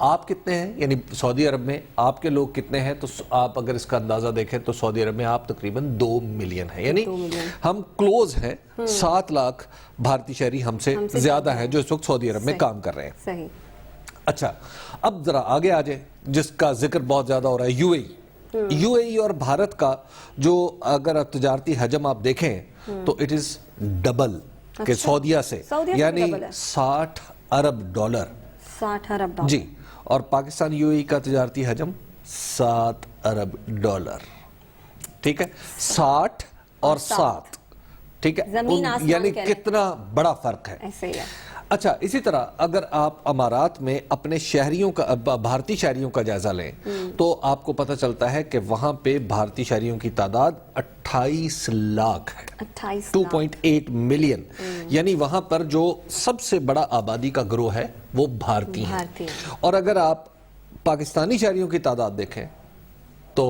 آپ کتنے ہیں یعنی سعودی عرب میں آپ کے لوگ کتنے ہیں؟ تو آپ اگر اس کا اندازہ دیکھیں تو سعودی عرب میں آپ تقریباً 2 ملین ہیں، یعنی ہم کلوز ہیں 7 لاکھ بھارتی شہری ہم سے زیادہ ہیں جو اس وقت سعودی عرب میں کام کر رہے ہیں. صحیح. اچھا اب ذرا آگے آ جائیں جس کا ذکر بہت زیادہ ہو رہا ہے، یو اے ای اور بھارت کا جو اگر تجارتی حجم آپ دیکھیں تو اٹ از ڈبل کہ سعودیہ سے، یعنی 60 ارب ڈالر. 60 ارب ڈالر جی. اور پاکستان یو اے ای کا تجارتی حجم 7 ارب ڈالر. ٹھیک ہے، 60 اور 7. ٹھیک ہے، یعنی کتنا بڑا فرق ہے. ایسے ہی ہے. اچھا اسی طرح اگر آپ امارات میں اپنے شہریوں کا بھارتی شہریوں کا جائزہ لیں تو آپ کو پتہ چلتا ہے کہ وہاں پہ بھارتی شہریوں کی تعداد 28 لاکھ ہے، 2.8 ملین. یعنی وہاں پر جو سب سے بڑا آبادی کا گروہ ہے وہ بھارتی ہیں. اور اگر آپ پاکستانی شہریوں کی تعداد دیکھیں تو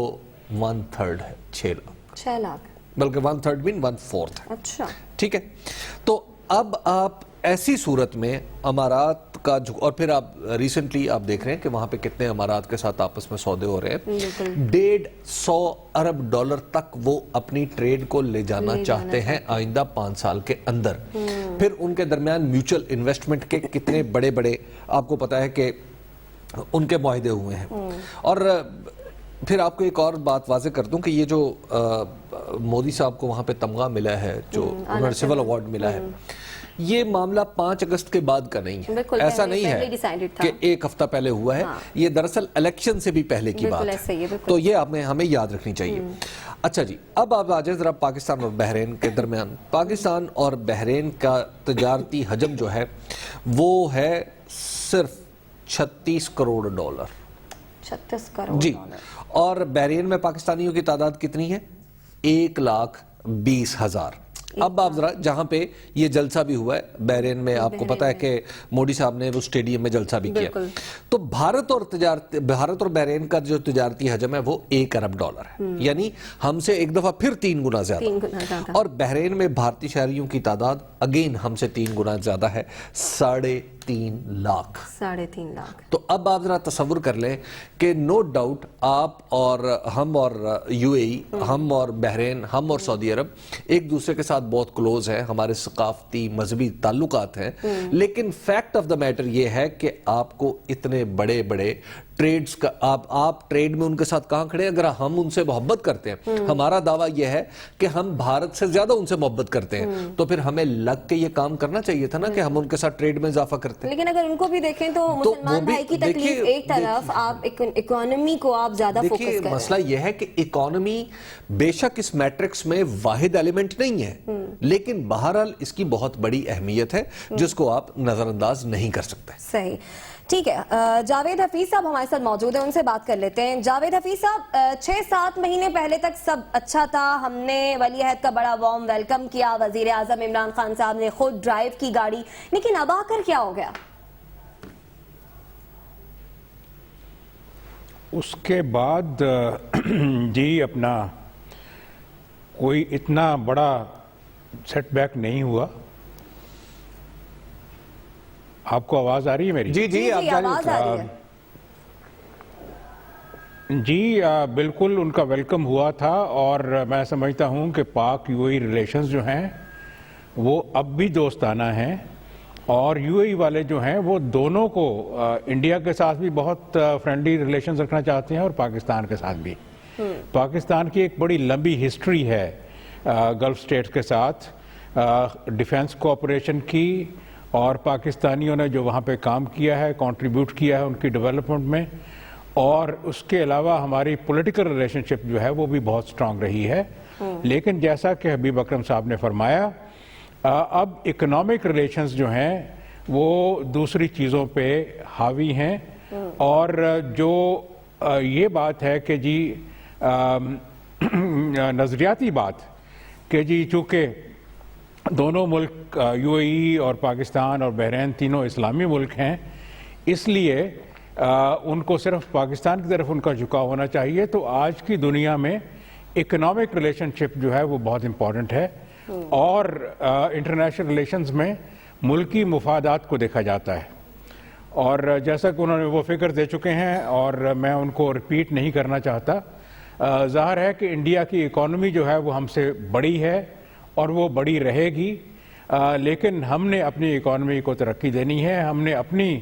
1/3 ہے، 6 لاکھ، بلکہ 1/3 مین 1/4 ہے. اچھا ٹھیک ہے. تو اب آپ ایسی صورت میں امارات کا اور پھر آپ ریسنٹلی آپ دیکھ رہے ہیں کہ وہاں پہ کتنے امارات کے ساتھ آپس میں سودے ہو رہے ہیں. 150 ارب ڈالر تک وہ اپنی ٹریڈ کو لے جانا چاہتے ہیں آئندہ 5 سال کے اندر. پھر ان کے درمیان میوچل انویسٹمنٹ کے کتنے بڑے بڑے آپ کو پتا ہے کہ ان کے معاہدے ہوئے ہیں. اور پھر آپ کو ایک اور بات واضح کر دوں کہ یہ جو مودی صاحب کو وہاں پہ تمغہ ملا ہے، جو انہوں نے سول ایوارڈ ملا ہے، یہ معاملہ 5 اگست کے بعد کا نہیں ہے. ایسا نہیں ہے کہ ایک ہفتہ پہلے ہوا ہے، یہ دراصل الیکشن سے بھی پہلے کی بات ہے. تو یہ ہمیں یاد رکھنی چاہیے. اچھا جی، اب آپ آ جائیں ذرا پاکستان اور بحرین کے درمیان. پاکستان اور بحرین کا تجارتی حجم جو ہے وہ ہے صرف 36 کروڑ ڈالر. 36 کروڑ جی. اور بحرین میں پاکستانیوں کی تعداد کتنی ہے؟ 1,20,000. اب آپ ذرا جہاں پہ یہ جلسہ بھی ہوا ہے بحرین میں، آپ کو پتا ہے کہ مودی صاحب نے وہ اسٹیڈیم میں جلسہ بھی کیا. تو بھارت اور بحرین کا جو تجارتی حجم ہے وہ 1 ارب ڈالر ہے، یعنی ہم سے ایک دفعہ پھر 3 گنا زیادہ. اور بحرین میں بھارتی شہریوں کی تعداد اگین ہم سے 3 گنا زیادہ ہے، 3.5 لاکھ. 3.5 لاکھ. تو اب آپ ذرا تصور کر لیں کہ نو ڈاؤٹ آپ اور ہم اور یو اے ای، ہم اور بحرین، ہم اور سعودی عرب ایک دوسرے کے ساتھ بہت کلوز ہیں، ہمارے ثقافتی مذہبی تعلقات ہیں. لیکن فیکٹ آف دا میٹر یہ ہے کہ آپ کو اتنے بڑے بڑے ٹریڈز کا آپ ٹریڈ میں ان کے ساتھ کہاں کھڑے؟ اگر ہم ان سے محبت کرتے ہیں، ہمارا دعویٰ یہ ہے کہ ہم بھارت سے زیادہ ان سے محبت کرتے ہیں، تو پھر ہمیں لگ کے یہ کام کرنا چاہیے تھا نا کہ ہم ان کے ساتھ ٹریڈ میں اضافہ کرتے ہیں. لیکن اگر ان کو بھی دیکھیں تو مسلمان بھائی کی تکلیف ایک طرف، آپ اکانومی کو آپ زیادہ فوکس کریں. دیکھیے مسئلہ یہ ہے کہ اکانومی بے شک اس میٹرکس میں واحد ایلیمنٹ نہیں ہے، لیکن بہرحال اس کی بہت بڑی اہمیت ہے جس کو آپ نظر انداز نہیں کر سکتے. صحیح. ٹھیک ہے، جاوید حفیظ صاحب ہمارے ساتھ موجود ہیں، ان سے بات کر لیتے ہیں. جاوید حفیظ صاحب، 6-7 مہینے پہلے تک سب اچھا تھا، ہم نے ولی عہد کا بڑا وارم ویلکم کیا، وزیر اعظم عمران خان صاحب نے خود ڈرائیو کی گاڑی، لیکن اب آ کر کیا ہو گیا؟ اس کے بعد جی اپنا کوئی اتنا بڑا سیٹ بیک نہیں ہوا. آپ کو آواز آ رہی ہے میری؟ جی جی آواز آ رہی ہے. جی بالکل ان کا ویلکم ہوا تھا، اور میں سمجھتا ہوں کہ پاک یو اے ای ریلیشنز جو ہیں وہ اب بھی دوستانہ ہیں، اور یو اے ای والے جو ہیں وہ دونوں کو انڈیا کے ساتھ بھی بہت فرینڈلی ریلیشنز رکھنا چاہتے ہیں اور پاکستان کے ساتھ بھی. پاکستان کی ایک بڑی لمبی ہسٹری ہے گلف اسٹیٹس کے ساتھ ڈیفینس کوآپریشن کی، اور پاکستانیوں نے جو وہاں پہ کام کیا ہے، کنٹریبیوٹ کیا ہے ان کی ڈیولپمنٹ میں. اور اس کے علاوہ ہماری پولیٹیکل ریلیشن شپ جو ہے وہ بھی بہت سٹرانگ رہی ہے. لیکن جیسا کہ حبیب اکرم صاحب نے فرمایا، اب اکنامک ریلیشنز جو ہیں وہ دوسری چیزوں پہ حاوی ہیں. اور جو یہ بات ہے کہ جی نظریاتی بات کہ جی چونکہ دونوں ملک یو اے ای اور پاکستان اور بحرین تینوں اسلامی ملک ہیں، اس لیے ان کو صرف پاکستان کی طرف ان کا جھکاؤ ہونا چاہیے. تو آج کی دنیا میں اکنامک ریلیشن شپ جو ہے وہ بہت امپورٹنٹ ہے، اور انٹرنیشنل ریلیشنز میں ملکی مفادات کو دیکھا جاتا ہے. اور جیسا کہ انہوں نے وہ فگر دے چکے ہیں اور میں ان کو ریپیٹ نہیں کرنا چاہتا. ظاہر ہے کہ انڈیا کی اکانومی جو ہے وہ ہم سے بڑی ہے اور وہ بڑی رہے گی, لیکن ہم نے اپنی اکانومی کو ترقی دینی ہے. ہم نے اپنی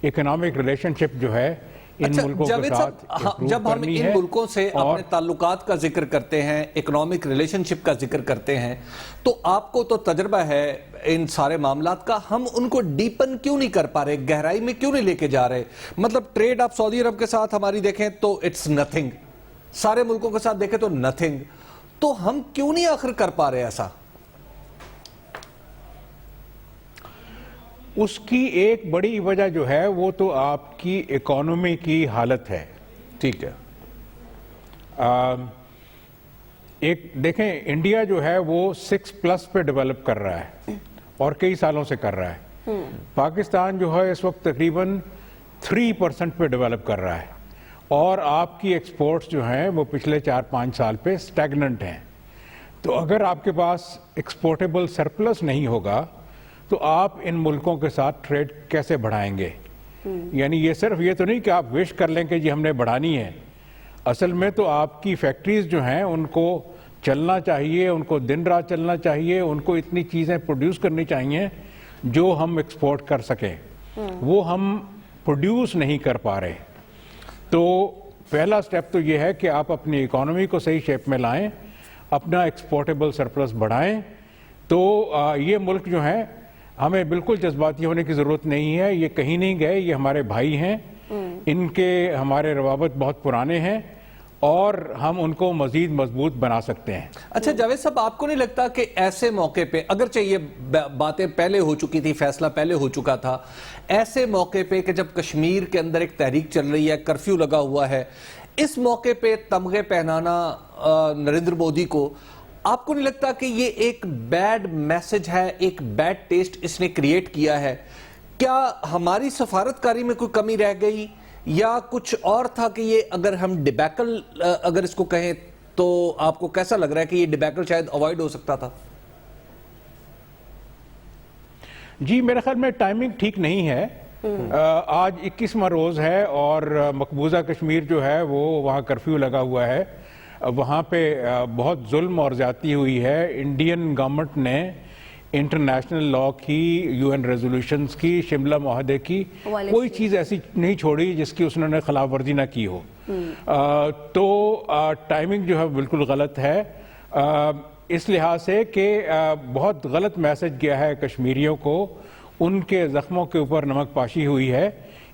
اکنامک ریلیشن شپ جو ہے ان ملکوں کے ساتھ جب ہم ان ملکوں سے اپنے تعلقات کا ذکر کرتے ہیں, اکنامک ریلیشن شپ کا ذکر کرتے ہیں, تو آپ کو تو تجربہ ہے ان سارے معاملات کا, ہم ان کو ڈیپن کیوں نہیں کر پا رہے, گہرائی میں کیوں نہیں لے کے جا رہے؟ مطلب ٹریڈ آپ سعودی عرب کے ساتھ ہماری دیکھیں تو اٹس نتھنگ, سارے ملکوں کے ساتھ دیکھیں تو نتھنگ, تو ہم کیوں نہیں آخر کر پا رہے ایسا؟ اس کی ایک بڑی وجہ جو ہے وہ تو آپ کی اکانومی کی حالت ہے. ٹھیک ہے. ایک دیکھیں انڈیا جو ہے وہ 6+ پہ ڈیولپ کر رہا ہے اور کئی سالوں سے کر رہا ہے. پاکستان جو ہے اس وقت تقریباً 3% پہ ڈیولپ کر رہا ہے اور آپ کی ایکسپورٹس جو ہیں وہ پچھلے 4-5 سال پہ اسٹیگننٹ ہیں. تو اگر آپ کے پاس ایکسپورٹیبل سرپلس نہیں ہوگا تو آپ ان ملکوں کے ساتھ ٹریڈ کیسے بڑھائیں گے؟ یعنی یہ صرف یہ تو نہیں کہ آپ وش کر لیں کہ جی ہم نے بڑھانی ہے. اصل میں تو آپ کی فیکٹریز جو ہیں ان کو چلنا چاہیے, ان کو دن رات چلنا چاہیے, ان کو اتنی چیزیں پروڈیوس کرنی چاہیے جو ہم ایکسپورٹ کر سکیں. وہ ہم پروڈیوس نہیں کر پا رہے. تو پہلا سٹیپ تو یہ ہے کہ آپ اپنی اکانومی کو صحیح شیپ میں لائیں, اپنا ایکسپورٹیبل سرپلس بڑھائیں. تو یہ ملک جو ہیں ہمیں بالکل جذباتی ہونے کی ضرورت نہیں ہے, یہ کہیں نہیں گئے, یہ ہمارے بھائی ہیں, ان کے ہمارے روابط بہت پرانے ہیں اور ہم ان کو مزید مضبوط بنا سکتے ہیں. اچھا جاوید صاحب, آپ کو نہیں لگتا کہ ایسے موقع پہ, اگرچہ یہ باتیں پہلے ہو چکی تھی, فیصلہ پہلے ہو چکا تھا, ایسے موقع پہ کہ جب کشمیر کے اندر ایک تحریک چل رہی ہے, کرفیو لگا ہوا ہے, اس موقع پہ تمغے پہنانا نریندر مودی کو, آپ کو نہیں لگتا کہ یہ ایک بیڈ میسج ہے, ایک بیڈ ٹیسٹ اس نے کریٹ کیا ہے؟ کیا ہماری سفارتکاری میں کوئی کمی رہ گئی یا کچھ اور تھا کہ یہ اگر ہم ڈیبیکل اگر اس کو کہیں تو آپ کو کیسا لگ رہا ہے کہ یہ ڈیبیکل شاید اوائڈ ہو سکتا تھا؟ جی میرے خیال میں ٹائمنگ ٹھیک نہیں ہے. آج 21واں روز ہے اور مقبوضہ کشمیر جو ہے وہ وہاں کرفیو لگا ہوا ہے, وہاں پہ بہت ظلم اور زیادتی ہوئی ہے. انڈین گورنمنٹ نے انٹرنیشنل لا کی, یو این ریزولوشنز کی, شملہ معاہدے کی, کوئی چیز ایسی نہیں چھوڑی جس کی اس نے خلاف ورزی نہ کی ہو. تو ٹائمنگ جو ہے بالکل غلط ہے اس لحاظ سے کہ بہت غلط میسج گیا ہے کشمیریوں کو, ان کے زخموں کے اوپر نمک پاشی ہوئی ہے.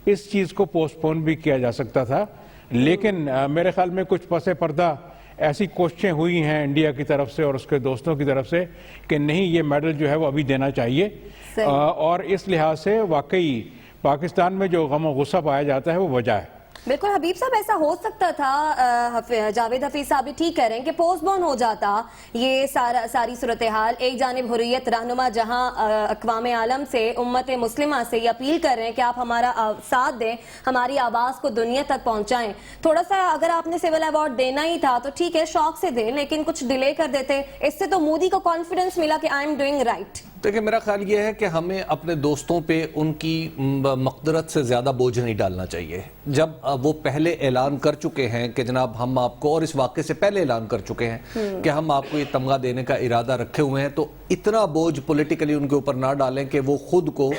اس چیز کو پوسٹ پون بھی کیا جا سکتا تھا, لیکن میرے خیال میں کچھ پس پردہ ایسی کوششیں ہوئی ہیں انڈیا کی طرف سے اور اس کے دوستوں کی طرف سے کہ نہیں یہ میڈل جو ہے وہ ابھی دینا چاہیے. اور اس لحاظ سے واقعی پاکستان میں جو غم و غصہ پایا جاتا ہے وہ وجہ ہے. بالکل حبیب صاحب, ایسا ہو سکتا تھا, جاوید حفیظ صاحب بھی ٹھیک کہہ رہے ہیں کہ پوسٹ بون ہو جاتا یہ ساری صورتحال. ایک جانب حریت رہنما جہاں اقوام عالم سے, امت مسلمہ سے یہ اپیل کر رہے ہیں کہ آپ ہمارا ساتھ دیں, ہماری آواز کو دنیا تک پہنچائیں. تھوڑا سا اگر آپ نے سول ایوارڈ دینا ہی تھا تو ٹھیک ہے شوق سے دیں, لیکن کچھ ڈیلے کر دیتے, اس سے تو مودی کو کانفیڈنس ملا کہ آئی ایم ڈوئنگ رائٹ. دیکھیں میرا خیال یہ ہے کہ ہمیں اپنے دوستوں پہ ان کی مقدرت سے زیادہ بوجھ نہیں ڈالنا چاہیے. جب وہ پہلے اعلان کر چکے ہیں کہ جناب ہم آپ کو, اور اس واقعے سے پہلے اعلان کر چکے ہیں کہ ہم آپ کو یہ تمغہ دینے کا ارادہ رکھے ہوئے ہیں, تو اتنا بوجھ پولیٹیکلی ان کے اوپر نہ ڈالیں کہ وہ خود کو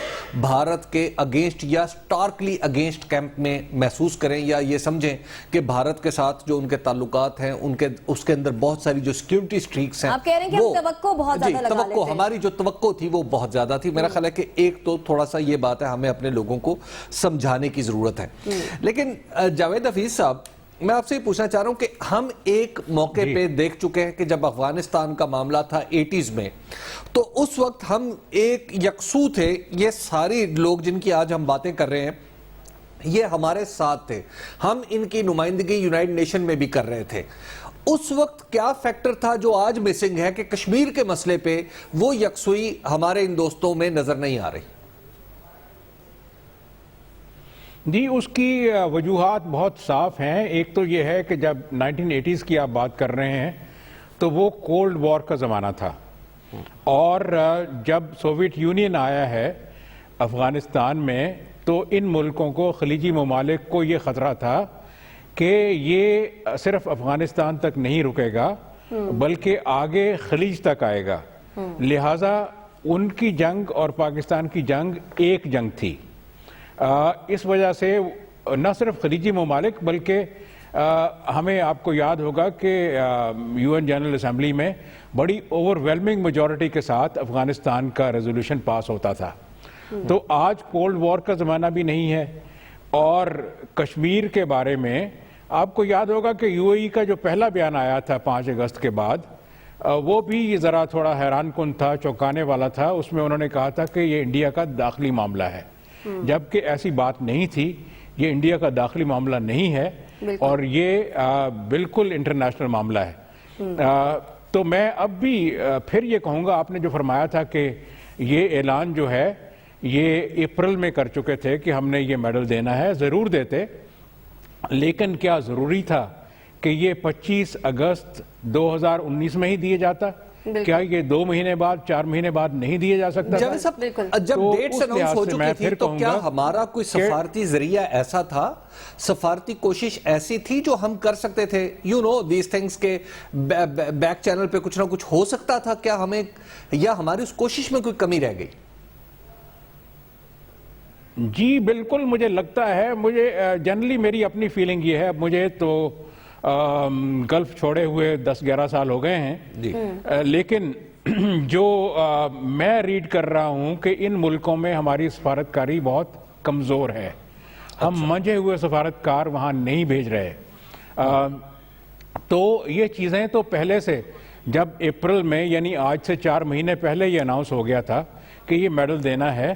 بھارت کے اگینسٹ یا سٹارکلی اگینسٹ کیمپ میں محسوس کریں, یا یہ سمجھیں کہ بھارت کے ساتھ جو ان کے تعلقات ہیں اس کے اندر بہت ساری جو سیکیورٹی سٹریکس ہیں, آپ کہہ رہے ہیں کہ توقع بہت زیادہ لگا لیتے ہیں. ہماری جو توقع تھی وہ بہت زیادہ تھی. میرا خیال ہے کہ ایک تو تھوڑا سا یہ بات ہے ہمیں اپنے لوگوں کو سمجھانے کی ضرورت ہے. لیکن جاوید حفیظ صاحب, میں آپ سے یہ پوچھنا چاہ رہا ہوں کہ ہم ایک موقع پہ دیکھ چکے ہیں کہ جب افغانستان کا معاملہ تھا 80s میں, تو اس وقت ہم ایک یکسو تھے. یہ سارے لوگ جن کی آج ہم باتیں کر رہے ہیں یہ ہمارے ساتھ تھے, ہم ان کی نمائندگی یونائٹڈ نیشن میں بھی کر رہے تھے. اس وقت کیا فیکٹر تھا جو آج مسنگ ہے کہ کشمیر کے مسئلے پہ وہ یکسوئی ہمارے ان دوستوں میں نظر نہیں آ رہی؟ جی اس کی وجوہات بہت صاف ہیں. ایک تو یہ ہے کہ جب 1980s کی آپ بات کر رہے ہیں تو وہ کولڈ وار کا زمانہ تھا, اور جب سوویت یونین آیا ہے افغانستان میں تو ان ملکوں کو, خلیجی ممالک کو یہ خطرہ تھا کہ یہ صرف افغانستان تک نہیں رکے گا بلکہ آگے خلیج تک آئے گا. لہٰذا ان کی جنگ اور پاکستان کی جنگ ایک جنگ تھی. اس وجہ سے نہ صرف خلیجی ممالک بلکہ ہمیں, آپ کو یاد ہوگا کہ یو این جنرل اسمبلی میں بڑی اوور ویلمنگ میجورٹی کے ساتھ افغانستان کا ریزولوشن پاس ہوتا تھا. تو آج کولڈ وار کا زمانہ بھی نہیں ہے. اور کشمیر کے بارے میں آپ کو یاد ہوگا کہ یو اے ای کا جو پہلا بیان آیا تھا 5 اگست کے بعد, وہ بھی ذرا تھوڑا حیران کن تھا, چونکانے والا تھا. اس میں انہوں نے کہا تھا کہ یہ انڈیا کا داخلی معاملہ ہے, جبکہ ایسی بات نہیں تھی. یہ انڈیا کا داخلی معاملہ نہیں ہے اور یہ بالکل انٹرنیشنل معاملہ ہے. تو میں اب بھی پھر یہ کہوں گا, آپ نے جو فرمایا تھا کہ یہ اعلان جو ہے یہ اپریل میں کر چکے تھے کہ ہم نے یہ میڈل دینا ہے, ضرور دیتے, لیکن کیا ضروری تھا کہ یہ 25 اگست 2019 میں ہی دیے جاتا؟ کیا یہ 2 مہینے بعد 4 مہینے بعد نہیں دیے جا سکتا؟ جب ڈیٹس اناؤنس ہو چکی تھی تو کیا ہمارا کوئی سفارتی ذریعہ ایسا تھا, سفارتی کوشش ایسی تھی جو ہم کر سکتے تھے؟ یو نو دیز تھنگز کے بیک چینل پہ کچھ نہ کچھ ہو سکتا تھا کیا ہمیں, یا ہماری اس کوشش میں کوئی کمی رہ گئی؟ جی بالکل, مجھے لگتا ہے, مجھے جنرلی میری اپنی فیلنگ یہ ہے, مجھے تو گلف چھوڑے ہوئے 10-11 سال ہو گئے ہیں, لیکن جو میں ریڈ کر رہا ہوں کہ ان ملکوں میں ہماری سفارتکاری بہت کمزور ہے. ہم منجھے ہوئے سفارتکار وہاں نہیں بھیج رہے. تو یہ چیزیں تو پہلے سے, جب اپریل میں یعنی آج سے 4 مہینے پہلے یہ اناؤنس ہو گیا تھا کہ یہ میڈل دینا ہے,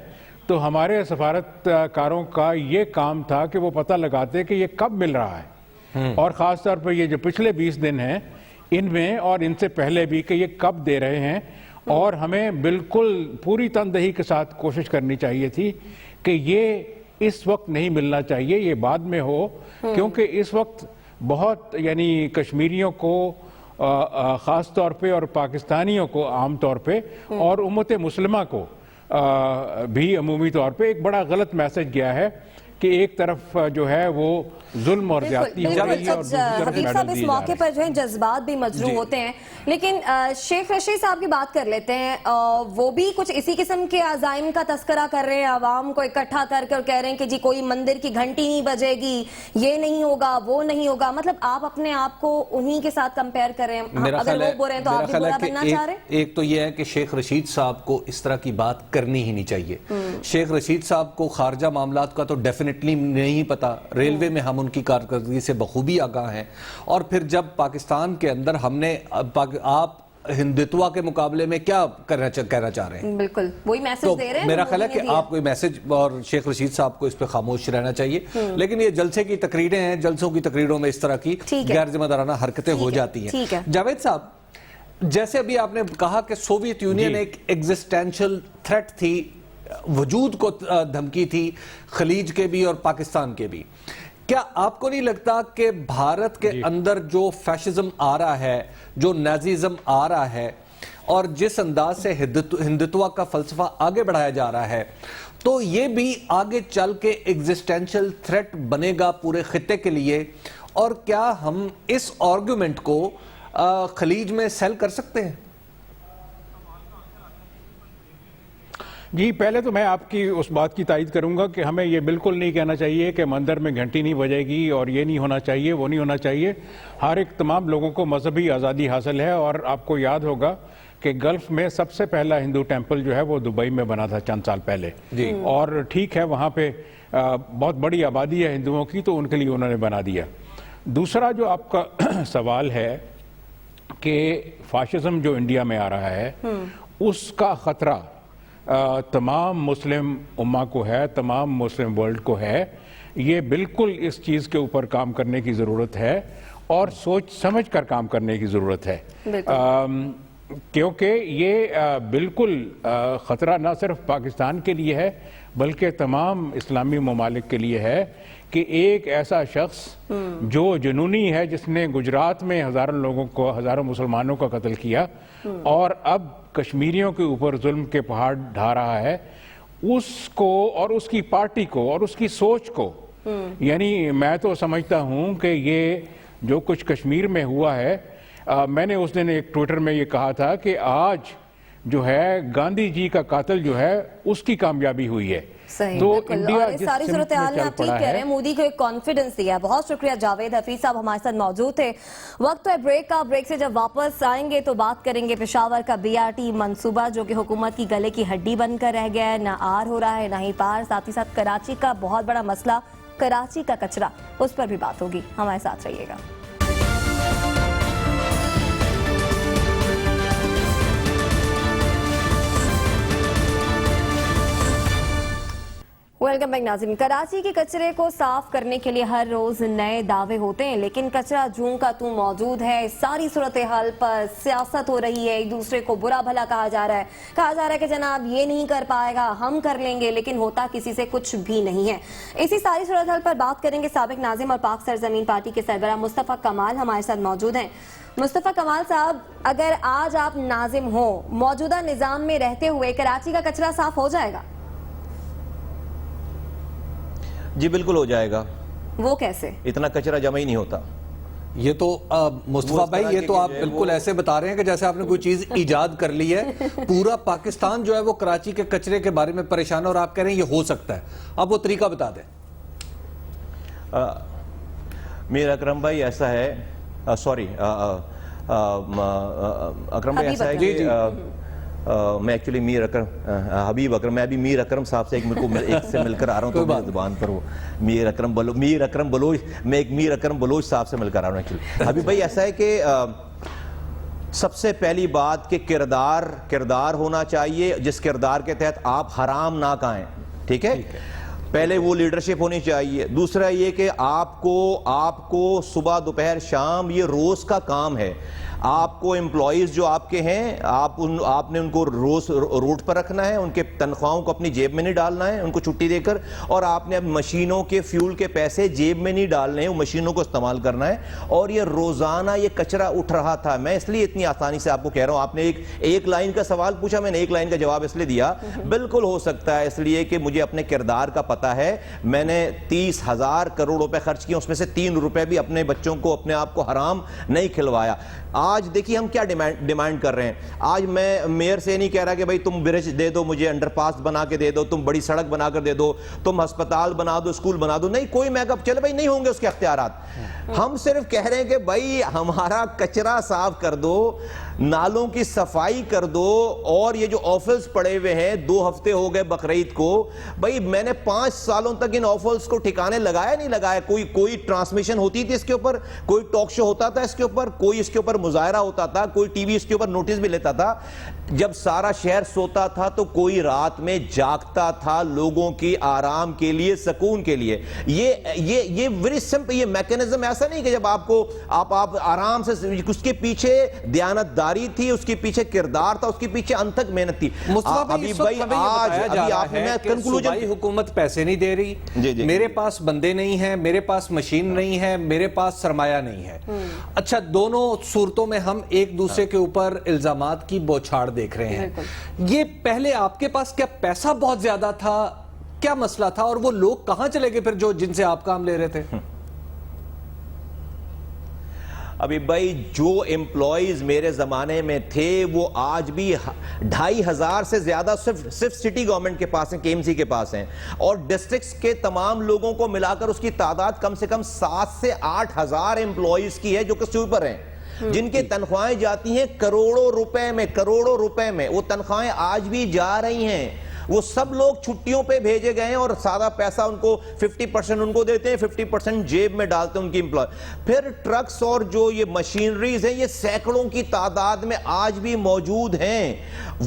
تو ہمارے سفارتکاروں کا یہ کام تھا کہ وہ پتہ لگاتے کہ یہ کب مل رہا ہے, اور خاص طور پر یہ جو پچھلے 20 دن ہیں ان میں اور ان سے پہلے بھی کہ یہ کب دے رہے ہیں. اور ہمیں بالکل پوری تندہی کے ساتھ کوشش کرنی چاہیے تھی کہ یہ اس وقت نہیں ملنا چاہیے, یہ بعد میں ہو, کیونکہ اس وقت بہت یعنی کشمیریوں کو خاص طور پہ اور پاکستانیوں کو عام طور پہ اور امت مسلمہ کو بھی عمومی طور پہ ایک بڑا غلط میسج گیا ہے کہ ایک طرف جو ہے وہ ظلم اور زیادتی ہو رہی ہے, اور دوسری طرف حبیب صاحب اس موقع پر جو ہے جذبات بھی مجروح ہوتے ہیں, لیکن شیخ رشید صاحب کی بات کر لیتے ہیں. وہ بھی کچھ اسی قسم کے عزائم کا تذکرہ کر رہے ہیں, عوام کو اکٹھا کر کے, اور کہہ رہے ہیں کہ جی کوئی مندر کی گھنٹی نہیں بجے گی, یہ نہیں ہوگا, وہ نہیں ہوگا. مطلب آپ اپنے آپ کو انہی کے ساتھ کمپیئر کر رہے ہیں, اگر وہ برے ہیں تو آپ بھی برا بننا چاہ رہے ہیں. ایک تو یہ ہے کہ شیخ رشید صاحب کو اس طرح کی بات کرنی ہی نہیں چاہیے. شیخ رشید صاحب کو خارجہ معاملات کا تو ڈیفینیٹلی نہیں پتا, ریلوے میں ہم ان کی کارکردگی سے بخوبی آگاہ ہیں, اور پھر جب پاکستان کے اندر ہم نے, آپ ہندوتوا کے مقابلے میں کیا کہنا چاہ رہے ہیں؟ بالکل وہی میسج دے رہے ہیں. میرا خیال ہے کہ آپ کوئی میسج, اور شیخ رشید صاحب کو اس پہ خاموش رہنا چاہیے. لیکن یہ جلسے کی تقریریں ہیں, جلسوں کی تقریروں میں اس طرح کی غیر ذمہ دارانہ حرکتیں ہو جاتی ہیں. جاوید صاحب, جیسے ابھی آپ نے کہا کہ سوویت یونین ایک ایگزسٹینشل تھریٹ تھی, وجود کو دھمکی تھی خلیج کے بھی اور پاکستان کے بھی, کیا آپ کو نہیں لگتا کہ بھارت کے اندر جو فیشزم آ رہا ہے, جو نیزیزم آ رہا ہے, اور جس انداز سے ہندوتوا کا فلسفہ آگے بڑھایا جا رہا ہے, تو یہ بھی آگے چل کے ایگزسٹینشل تھریٹ بنے گا پورے خطے کے لیے؟ اور کیا ہم اس آرگومنٹ کو خلیج میں سیل کر سکتے ہیں؟ جی پہلے تو میں آپ کی اس بات کی تائید کروں گا کہ ہمیں یہ بالکل نہیں کہنا چاہیے کہ مندر میں گھنٹی نہیں بجے گی اور یہ نہیں ہونا چاہیے, وہ نہیں ہونا چاہیے. ہر ایک تمام لوگوں کو مذہبی آزادی حاصل ہے, اور آپ کو یاد ہوگا کہ گلف میں سب سے پہلا ہندو ٹیمپل جو ہے وہ دبئی میں بنا تھا چند سال پہلے, اور ٹھیک ہے وہاں پہ بہت بڑی آبادی ہے ہندوؤں کی, تو ان کے لیے انہوں نے بنا دیا. دوسرا جو آپ کا سوال ہے کہ فاشزم جو انڈیا میں آ رہا ہے اس کا خطرہ تمام مسلم امہ کو ہے, تمام مسلم ورلڈ کو ہے. یہ بالکل اس چیز کے اوپر کام کرنے کی ضرورت ہے, اور سوچ سمجھ کر کام کرنے کی ضرورت ہے, کیونکہ یہ بالکل خطرہ نہ صرف پاکستان کے لیے ہے بلکہ تمام اسلامی ممالک کے لیے ہے کہ ایک ایسا شخص جو جنونی ہے, جس نے گجرات میں ہزاروں لوگوں کو, ہزاروں مسلمانوں کا قتل کیا, اور اب کشمیریوں کے اوپر ظلم کے پہاڑ ڈھا رہا ہے, اس کو اور اس کی پارٹی کو اور اس کی سوچ کو، یعنی میں تو سمجھتا ہوں کہ یہ جو کچھ کشمیر میں ہوا ہے، میں نے اس دن ایک ٹویٹر میں یہ کہا تھا کہ آج جو ہے گاندھی جی کا قاتل جو ہے اس کی کامیابی ہوئی ہے. صحیح، تو بالکل. انڈیا اور اس ساری صورتحال میں آپ ٹھیک کہہ رہے ہیں، مودی کو ایک کانفیڈنس دیا ہے. بہت شکریہ جاوید حفیظ صاحب ہمارے ساتھ موجود تھے. وقت ہے بریک کا. بریک سے جب واپس آئیں گے تو بات کریں گے پشاور کا BRT منصوبہ جو کہ حکومت کی گلے کی ہڈی بن کر رہ گیا ہے، نہ آر ہو رہا ہے نہ ہی پار. ساتھ ہی ساتھ کراچی کا بہت بڑا مسئلہ، کراچی کا کچرا، اس پر بھی بات ہوگی. ہمارے ساتھ رہیے گا. ویلکم بیک ناظرین. کراچی کے کچرے کو صاف کرنے کے لیے ہر روز نئے دعوے ہوتے ہیں، لیکن کچرا جوں کا توں موجود ہے. ساری صورتحال پر سیاست ہو رہی ہے، ایک دوسرے کو برا بھلا کہا جا رہا ہے کہ جناب یہ نہیں کر پائے گا، ہم کر لیں گے، لیکن ہوتا کسی سے کچھ بھی نہیں ہے. اسی ساری صورتحال پر بات کریں گے. سابق ناظم اور پاک سرزمین پارٹی کے سربراہ مصطفیٰ کمال ہمارے ساتھ موجود ہیں. مصطفیٰ کمال صاحب، اگر آج آپ ناظم ہو، موجودہ نظام میں رہتے ہوئے کراچی کا کچرا صاف ہو جائے گا؟ جی بالکل ہو جائے گا. وہ کیسے؟ اتنا کچرا جمع ہی نہیں ہوتا. یہ تو مصطفیٰ بھائی یہ تو آپ بالکل ایسے بتا رہے ہیں کہ جیسے آپ نے کوئی چیز ایجاد کر لی ہے. پورا پاکستان جو ہے وہ کراچی کے کچرے کے بارے میں پریشان ہے اور آپ کہہ رہے ہیں یہ ہو سکتا ہے. آپ وہ طریقہ بتا دیں. میر اکرم بھائی ایسا ہے، سوری اکرم بھائی ایسا ہے کہ میں ایکچولی میر اکرم حبیب اکرم، میں ابھی میر اکرم صاحب سے ایک سے مل کر آ رہا ہوں، تو میری زبان پر وہ میر اکرم بلوچ، میں ایک میر اکرم بلوچ صاحب سے مل کر آ رہا ہوں ایکچولی. حبیب بھائی ایسا ہے کہ سب سے پہلی بات کہ کردار ہونا چاہیے جس کردار کے تحت آپ حرام نہ کھائیں. ٹھیک ہے، پہلے وہ لیڈرشپ ہونی چاہیے. دوسرا یہ کہ آپ کو صبح دوپہر شام یہ روز کا کام ہے. آپ کو امپلائیز جو آپ کے ہیں آپ نے ان کو روز روڈ پر رکھنا ہے، ان کے تنخواہوں کو اپنی جیب میں نہیں ڈالنا ہے ان کو چھٹی دے کر، اور آپ نے اب مشینوں کے فیول کے پیسے جیب میں نہیں ڈالنے ہیں، وہ مشینوں کو استعمال کرنا ہے. اور یہ روزانہ یہ کچرا اٹھ رہا تھا. میں اس لیے اتنی آسانی سے آپ کو کہہ رہا ہوں، آپ نے ایک لائن کا سوال پوچھا، میں نے ایک لائن کا جواب اس لیے دیا. بالکل ہو سکتا ہے، اس لیے کہ مجھے اپنے کردار کا پتہ ہے. میں نے 30,000 کروڑ روپے خرچ کیے، اس میں سے 3 روپے بھی اپنے بچوں کو اپنے آپ کو حرام نہیں کھلوایا. آج دیکھیے ہم کیا ڈیمانڈ کر رہے ہیں. آج میں میئر سے نہیں کہہ رہا کہ بھائی تم برج دے دو، مجھے انڈر پاس بنا کے دے دو، تم بڑی سڑک بنا کر دے دو، تم ہسپتال بنا دو، اسکول بنا دو. نہیں، کوئی میک اپ چلے بھائی نہیں ہوں گے اس کے اختیارات. ہم صرف کہہ رہے ہیں کہ بھائی ہمارا کچرا صاف کر دو، نالوں کی صفائی کر دو. اور یہ جو آفلز پڑے ہوئے ہیں 2 ہفتے ہو گئے بقرعید کو، بھائی میں نے 5 سالوں تک ان آفلز کو ٹھکانے لگایا نہیں لگایا. کوئی ٹرانسمیشن ہوتی تھی اس کے اوپر، کوئی ٹاک شو ہوتا تھا اس کے اوپر، کوئی اس کے اوپر مظاہرہ ہوتا تھا، کوئی ٹی وی اس کے اوپر نوٹس بھی لیتا تھا. جب سارا شہر سوتا تھا تو کوئی رات میں جاگتا تھا لوگوں کی آرام کے لیے، سکون کے لیے. یہ ویری سمپل، یہ میکینزم ایسا نہیں کہ جب آپ آرام سے، اس کے پیچھے دیانت داری تھی، اس کے پیچھے کردار تھا، اس کے پیچھے انتھک محنت تھی. ابھی صوبائی حکومت پیسے نہیں دے رہی، میرے پاس بندے نہیں ہیں، میرے پاس مشین نہیں ہے، میرے پاس سرمایہ نہیں ہے. اچھا، دونوں صورتوں میں ہم ایک دوسرے کے اوپر الزامات کی بوچھاڑ دیکھ رہے ہیں. یہ پہلے آپ کے پاس کیا پیسہ بہت زیادہ تھا، کیا مسئلہ تھا، اور وہ لوگ کہاں چلے گئے پھر جن سے آپ کام لے رہے تھے؟ ابھی بھائی جو امپلائیز میرے زمانے میں تھے وہ آج بھی 2,500 سے زیادہ صرف سٹی گورنمنٹ کے پاس ہیں، KMC کے پاس ہیں. اور ڈسٹرکٹس کے تمام لوگوں کو ملا کر اس کی تعداد کم سے کم 7 سے 8,000 امپلائیز کی ہے جو کہ سوپر ہیں، جن کی تنخواہیں جاتی ہیں کروڑوں روپے میں. وہ تنخواہیں آج بھی جا رہی ہیں. وہ سب لوگ چھٹیوں پہ بھیجے گئے ہیں اور سادہ پیسہ ان کو 50% ان کو دیتے ہیں، 50% جیب میں ڈالتے ہیں ان کی امپلائی. پھر ٹرکس اور جو یہ مشینریز ہیں یہ سینکڑوں کی تعداد میں آج بھی موجود ہیں.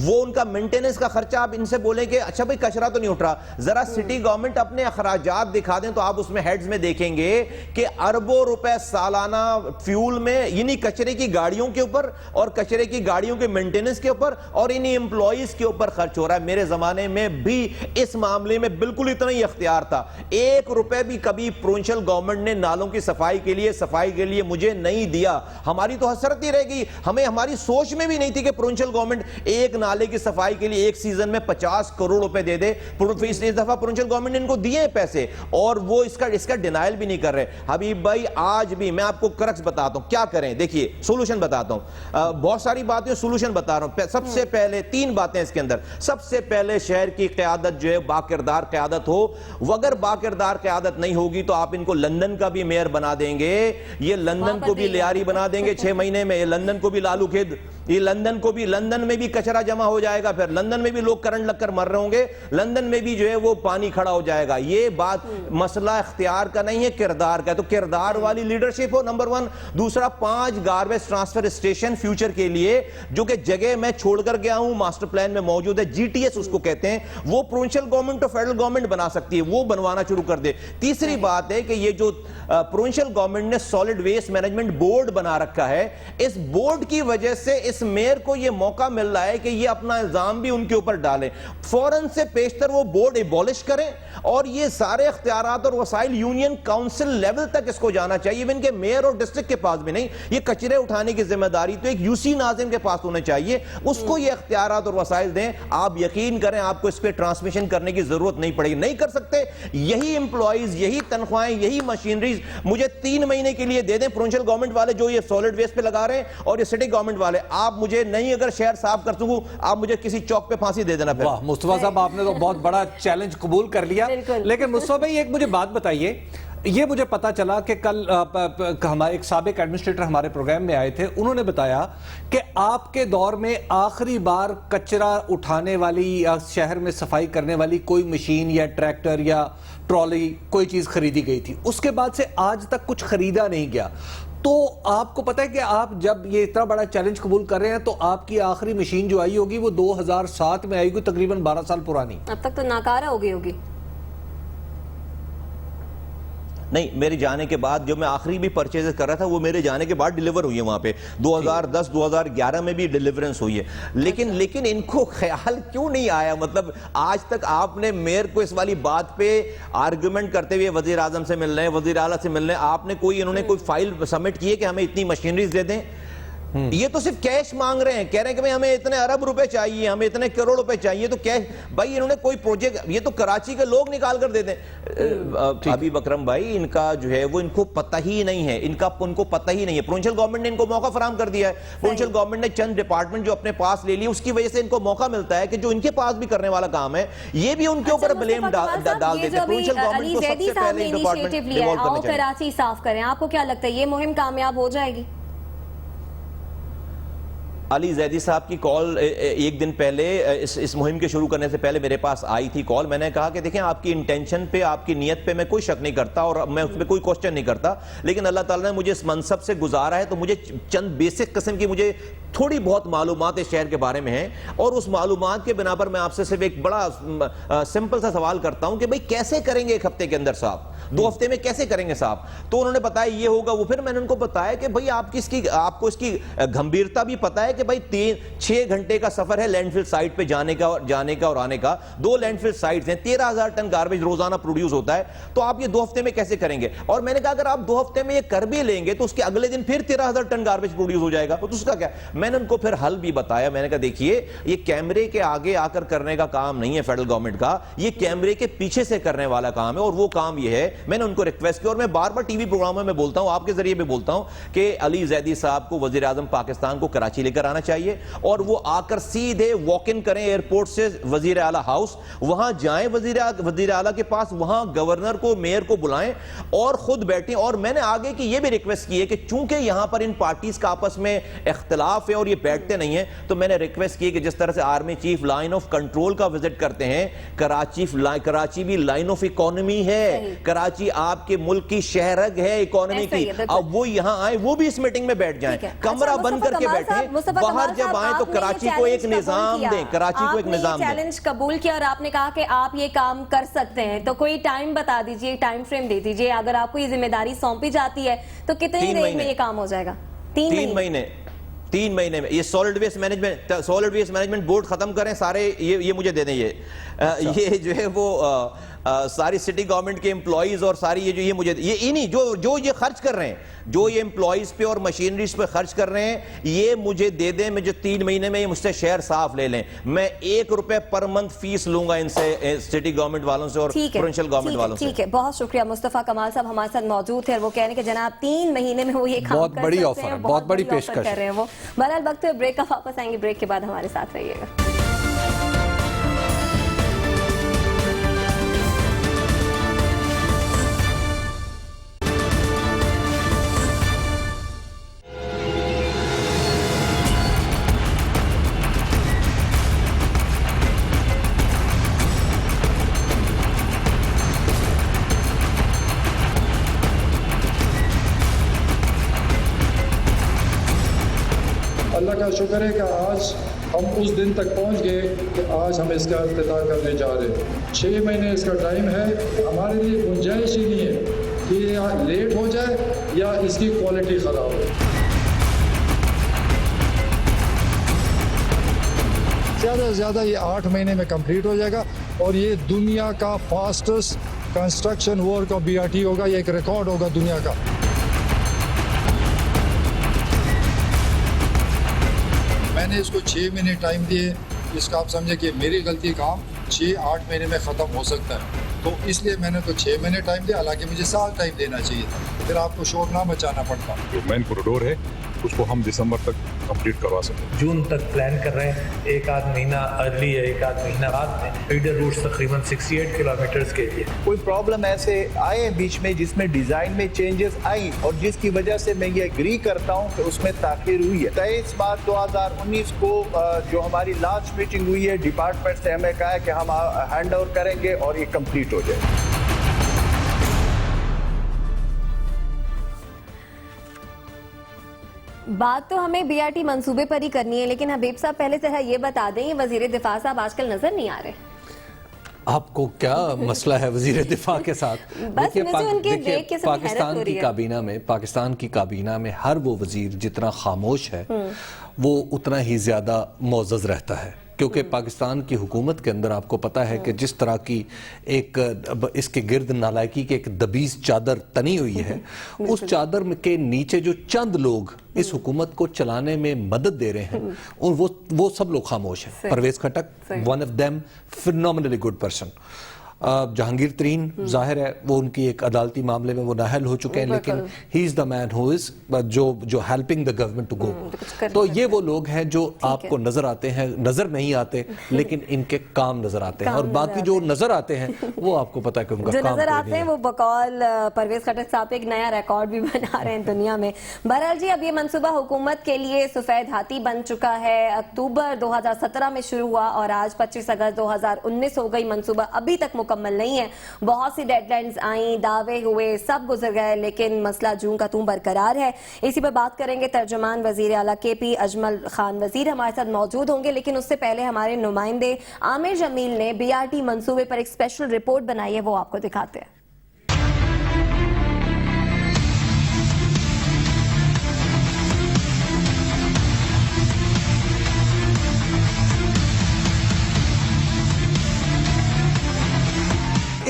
وہ ان کا مینٹیننس کا خرچہ، آپ ان سے بولیں کہ اچھا بھائی کچرا تو نہیں اٹھ رہا، ذرا سٹی گورنمنٹ اپنے اخراجات دکھا دیں تو آپ اس میں ہیڈز میں دیکھیں گے کہ اربوں روپے سالانہ فیول میں انہی کچرے کی گاڑیوں کے اوپر اور کچرے کی گاڑیوں کے مینٹیننس کے اوپر اور انہی امپلائیز کے اوپر خرچ ہو رہا ہے. میرے زمانے میں بھی اس معاملے میں بالکل اتنا ہی اختیار تھا. 1 روپے بھی کبھی پروونشل گورنمنٹ نے نالوں کی صفائی کے لیے مجھے نہیں دیا. ہماری تو حسرت ہی رہ گئی, ہمیں ہماری سوچ میں بھی نہیں تھی کہ پروونشل گورنمنٹ ایک نالے کی صفائی کے لیے ایک سیزن میں 50 کروڑ روپے دے دے. اس دفعہ پروونشل گورنمنٹ نے ان کو دیے پیسے اور وہ اس کا ڈینائل بھی نہیں کر رہے. حبیب بھائی آج بھی میں آپ کو کرکس بتاتا ہوں کیا کریں. دیکھیے سولوشن بتاتا ہوں, بہت ساری باتیں سولوشن بتا رہا ہوں. سب سے پہلے 3 باتیں اس کے اندر. سب سے پہلے شہر کی قیادت جو ہے باکردار قیادت ہو. اگر باکردار قیادت نہیں ہوگی تو آپ ان کو لندن کا بھی میئر بنا دیں گے, یہ لندن کو بھی لیاری بنا دیں گے 6 مہینے میں, یہ لندن کو بھی لالو کھید, یہ لندن میں بھی کچرا جمع ہو جائے گا, پھر لندن میں بھی لوگ کرنٹ لگ کر مر رہے ہوں گے, لندن میں بھی جو ہے وہ پانی کھڑا ہو جائے گا. یہ بات مسئلہ اختیار کا نہیں ہے, کردار کا. تو کردار والی لیڈرشپ ہو نمبر 1. دوسرا 5 گاربیج ٹرانسفر اسٹیشن فیوچر کے لیے جو کہ جگہ میں چھوڑ کر گیا ہوں ماسٹر پلان میں موجود ہے, GTS اس کو کہتے ہیں, وہ پروونشل گورنمنٹ اور فیڈرل گورنمنٹ بنا سکتی ہے, وہ بنوانا شروع کر دے. تیسری بات ہے کہ یہ جو پروونشل گورنمنٹ نے سالڈ ویسٹ مینجمنٹ بورڈ بنا رکھا ہے, اس بورڈ کی وجہ سے اس میئر کو یہ موقع مل رہا ہے کہ یہ اپنا الزام بھی ان کے اوپر ڈالیں. فوراً سے پیشتر وہ بورڈ ایبولش کریں اور یہ سارے اختیارات اور وسائل یونین کاؤنسل لیول تک اس کو جانا چاہیے. ایون کہ میئر اور ڈسٹرکٹ کے پاس بھی نہیں, یہ کچرے اٹھانے کی ذمہ داری تو ایک UC ناظم کے پاس ہونا چاہیے, اس کو یہ اختیارات اور وسائل دیں. آپ یقین کریں آپ کو اس پہ ٹرانسمیشن کرنے کی ضرورت نہیں پڑے گی. نہیں کر سکتے, یہی امپلائیز, یہی تنخواہیں, یہی مشینریز مجھے 3 مہینے کے لیے دے دیں پروونشل گورنمنٹ والے جو یہ سالڈ ویسٹ پہ لگا رہے ہیں, اور یہ سٹی گورنمنٹ والے. آپ مجھے نہیں اگر شہر صاف کر سکوں, آپ مجھے کسی چوک پہ پھانسی دے دینا. واہ مصطفیٰ صاحب, آپ نے تو بہت بڑا چیلنج قبول کر لیا. لیکن مصطفیٰ بھائی ایک مجھے بات بتائیے, یہ مجھے پتا چلا کہ کل ہمارے ایک سابق ایڈمنسٹریٹر ہمارے پروگرام میں آئے تھے, انہوں نے بتایا کہ آپ کے دور میں آخری بار کچرا اٹھانے والی یا شہر میں صفائی کرنے والی کوئی مشین یا ٹریکٹر یا ٹرالی کوئی چیز خریدی گئی تھی, اس کے بعد سے آج تک کچھ خریدا نہیں گیا. تو آپ کو پتا ہے کہ آپ جب یہ اتنا بڑا چیلنج قبول کر رہے ہیں تو آپ کی آخری مشین جو آئی ہوگی وہ 2007 میں آئی گی, تقریباً 12 سال پرانی. اب تک تو ناکارہ ہو گئی ہوگی. نہیں, میرے جانے کے بعد جو میں آخری بھی پرچیز کر رہا تھا وہ میرے جانے کے بعد ڈیلیور ہوئی ہے وہاں پہ. 2010-2011 میں بھی ڈیلیورنس ہوئی ہے. لیکن ان کو خیال کیوں نہیں آیا, مطلب آج تک آپ نے میئر کو اس والی بات پہ آرگومنٹ کرتے ہوئے وزیر اعظم سے مل رہے ہیں, وزیر اعلیٰ سے مل رہے ہیں, آپ نے انہوں نے کوئی فائل سبمٹ کی ہے کہ ہمیں اتنی مشینریز دے دیں؟ یہ تو صرف کیش مانگ رہے ہیں, کہہ رہے ہیں کہ ہمیں اتنے ارب روپے چاہیے, ہمیں اتنے کروڑ روپے چاہیے. تو کیش بھائی انہوں نے کوئی پروجیکٹ, یہ تو کراچی کے لوگ نکال کر دے دیں. حبیب اکرم بھائی ان کا جو ہے وہ ان کو پتہ ہی نہیں ہے, ان کو پتہ ہی نہیں ہے. پروونشل گورنمنٹ نے ان کو موقع فراہم کر دیا ہے. پروونشل گورنمنٹ نے چند ڈپارٹمنٹ جو اپنے پاس لے لی, اس کی وجہ سے ان کو موقع ملتا ہے کہ جو ان کے پاس بھی کرنے والا کام ہے یہ بھی ان کے اوپر بلیم ڈال دیتے ہیں. پروونشل گورنمنٹ کو سب سے پہلے ڈپارٹمنٹ ایوالو کرنا چاہیے. کراچی صاف کریں, آپ کو کیا لگتا ہے یہ مہم کامیاب ہو جائے گی؟ علی زیدی صاحب کی کال ایک دن پہلے اس مہم کے شروع کرنے سے پہلے میرے پاس آئی تھی کال. میں نے کہا کہ دیکھیں آپ کی انٹینشن پہ, آپ کی نیت پہ میں کوئی شک نہیں کرتا اور میں اس پہ کوئی کوسچن نہیں کرتا, لیکن اللہ تعالیٰ نے مجھے اس منصب سے گزارا ہے تو مجھے چند بیسک قسم کی مجھے تھوڑی بہت معلومات اس شہر کے بارے میں ہیں, اور اس معلومات کے بنا پر میں آپ سے صرف ایک بڑا سمپل سا سوال کرتا ہوں کہ بھئی کیسے کریں گے 1 ہفتے کے اندر صاحب, 2 ہفتے میں کیسے کریں گے صاحب؟ تو انہوں نے بتایا یہ ہوگا وہ. پھر میں نے ان کو بتایا کہ بھئی آپ کو اس کی گھمبیرتا بھی پتا ہے کہ بھئی 6 گھنٹے کا سفر ہے لینڈ فل سائٹ پہ جانے کا اور آنے کا. 2 لینڈ فل سائٹس ہیں, 13,000 ٹن گاربیج روزانہ پروڈیوس ہوتا ہے. تو آپ یہ 2 ہفتے میں کیسے کریں گے؟ اور میں نے کہا اگر آپ 2 ہفتے میں یہ کر بھی لیں گے تو اس کے اگلے دن پھر 13,000 ٹن گاربیج پروڈیوس ہو جائے گا, تو اس کا کیا؟ میں نے ان کو پھر حل بھی بتایا. میں نے کہا دیکھیے یہ کیمرے کے آگے آ کر کرنے کا کام نہیں ہے فیڈرل گورنمنٹ کا, یہ کیمرے کے پیچھے سے کرنے والا کام ہے, اور وہ کام یہ ہے. میں نے ان کو ریکویسٹ کیا, اور میں بار بار ٹی وی پروگراموں میں بولتا ہوں, آپ کے ذریعے بھی بولتا ہوں کہ علی زیدی صاحب کو وزیر اعظم پاکستان کو کراچی لے کر آنا چاہیے, اور وہ آ کر سیدھے واک ان کریں ایئرپورٹ سے وزیر اعلیٰ ہاؤس, وہاں جائیں وزیر اعلیٰ کے پاس, وہاں گورنر کو میئر کو بلائیں اور خود بیٹھیں. اور میں نے آگے کی یہ بھی ریکویسٹ کی ہے کہ چونکہ یہاں پر ان پارٹیز کا آپس میں اختلاف ہے اور یہ بیٹھتے نہیں ہیں, تو میں نے ریکویسٹ کی کہ جس طرح سے army chief line of control کا وزٹ کرتے ہیں, کراچی بھی لائن آف اکانومی ہے, کراچی آپ کے ملک کی شہرگ ہے اکانومی کی. اب وہ یہاں آئیں, وہ بھی اس میٹنگ میں بیٹھ جائیں, کمرہ بند کر کے بیٹھیں, باہر جب آئیں تو کراچی کو ایک نظام دیں, کراچی کو ایک نظام دیں. چیلنج قبول کیا اور آپ نے کہا کہ آپ یہ کام کر سکتے ہیں, تو کوئی ٹائم بتا دیجئے, ٹائم فریم دے دیجئے. اگر آپ کو یہ ذمہ داری سونپی جاتی ہے تو کتنی دیر میں یہ کام ہو جائے گا؟ 3 مہینے. 3 مہینے میں یہ سالڈ ویسٹ مینجمنٹ بورڈ ختم کریں سارے, یہ مجھے دے دیں, یہ جو ہے وہ ساری سٹی گورنمنٹ کے امپلائیز اور ساری یہ مجھے یہ نہیں جو یہ خرچ کر رہے ہیں, جو یہ امپلائیز پہ اور مشینریز پہ خرچ کر رہے ہیں, یہ مجھے دے دیں. میں جو 3 مہینے میں یہ مجھ سے شہر صاف لے لیں, میں ₹1 پر منتھ فیس لوں گا ان سے, سٹی گورنمنٹ والوں سے اور پروونشل گورنمنٹ والوں سے. ٹھیک ہے, بہت شکریہ. مصطفیٰ کمال صاحب ہمارے ساتھ موجود تھے اور وہ کہہ رہے ہیں کہ جناب 3 مہینے میں وہ یہ کام بہت بڑی آفر ہے, بہت بڑی پیشکش کر رہے ہیں وہ. بہرحال وقت ہے بریک کا, واپس آئیں گے, بریک کے بعد ہمارے ساتھ رہیے گا. اللہ کا شکر ہے کہ آج ہم اس دن تک پہنچ گئے کہ آج ہم اس کا افتتاح کرنے جا رہے ہیں. 6 مہینے اس کا ٹائم ہے. ہمارے لیے گنجائش ہی نہیں ہے کہ یہ لیٹ ہو جائے یا اس کی کوالٹی خراب ہو. زیادہ سے زیادہ یہ 8 مہینے میں کمپلیٹ ہو جائے گا اور یہ دنیا کا fastest construction work of BRT ہوگا. یہ ایک ریکارڈ ہوگا دنیا کا. میں نے اس کو 6 مہینے ٹائم دیے. اس کا آپ سمجھے کہ میری غلطی کام 6-8 مہینے میں ختم ہو سکتا ہے, تو اس لیے میں نے تو 6 مہینے ٹائم دیا, حالانکہ مجھے سال ٹائم دینا چاہیے تھا, پھر آپ کو شور نہ مچانا پڑتا. جو مین کوریڈور ہے اس کو ہم دسمبر تک کمپلیٹ کروا سکتے ہیں. جون تک پلان کر رہے ہیں, 1 آدھ مہینہ ارلی ہے, 1 آدھ مہینہ بعد میں. فیڈر روٹس تقریباً 68 کلومیٹرز کے لیے. کوئی پرابلم ایسے آئے بیچ میں جس میں ڈیزائن میں چینجز آئی اور جس کی وجہ سے میں یہ اگری کرتا ہوں کہ اس میں تاخیر ہوئی ہے. 23 مارچ 2019 کو جو ہماری لاسٹ میٹنگ ہوئی ہے ڈپارٹمنٹ سے ہمیں کہا ہے کہ ہم ہینڈ اوور کریں گے اور یہ کمپلیٹ ہو جائے. بات تو ہمیں BRT منصوبے پر ہی کرنی ہے, لیکن حبیب صاحب پہلے ذرا یہ بتا دیں, یہ وزیر دفاع صاحب آج کل نظر نہیں آ رہے. آپ کو کیا مسئلہ ہے وزیر دفاع کے ساتھ؟ دیکھیے پاکستان کی کابینہ میں ہر وہ وزیر جتنا خاموش ہے وہ اتنا ہی زیادہ معزز رہتا ہے, کیونکہ پاکستان کی حکومت کے اندر آپ کو پتا ہے کہ جس طرح کی ایک اس کے گرد نالائکی کی ایک دبیز چادر تنی ہوئی ہے, اس چادر کے نیچے جو چند لوگ اس حکومت کو چلانے میں مدد دے رہے ہیں وہ سب لوگ خاموش ہیں. Pervez Khattak one of them phenomenally good person. Jahangir ترین ظاہر ہے وہ ان کی ایک عدالتی معاملے میں وہ نااہل ہو چکے ہیں, لیکن ہی از دا مین ہو از جو helping the government to go. تو یہ وہ لوگ ہیں جو آپ کو نظر آتے ہیں, نظر نہیں آتے لیکن ان کے کام نظر آتے ہیں, اور باقی جو نظر آتے ہیں وہ آپ کو پتا ہے کہ ان کا جو کام نظر آتے ہیں وہ بقول پرویز خٹک صاحب ایک نیا ریکارڈ بھی بنا رہے ہیں دنیا میں. بہرحال جی, اب یہ منصوبہ حکومت کے لیے سفید ہاتھی بن چکا ہے. اکتوبر 2017 میں شروع ہوا اور آج 25 اگست 2019 ہو گئی. منصوبہ ابھی تک مکمل نہیں ہے. بہت سی ڈیڈ لائنز آئیں, دعوے ہوئے, سب گزر گئے, لیکن مسئلہ جوں کا توں برقرار ہے. اسی پر بات کریں گے. ترجمان وزیر اعلیٰ KP اجمل خان وزیر ہمارے ساتھ موجود ہوں گے, لیکن اس سے پہلے ہمارے نمائندے عامر جمیل نے BRT منصوبے پر ایک اسپیشل رپورٹ بنائی ہے, وہ آپ کو دکھاتے ہیں.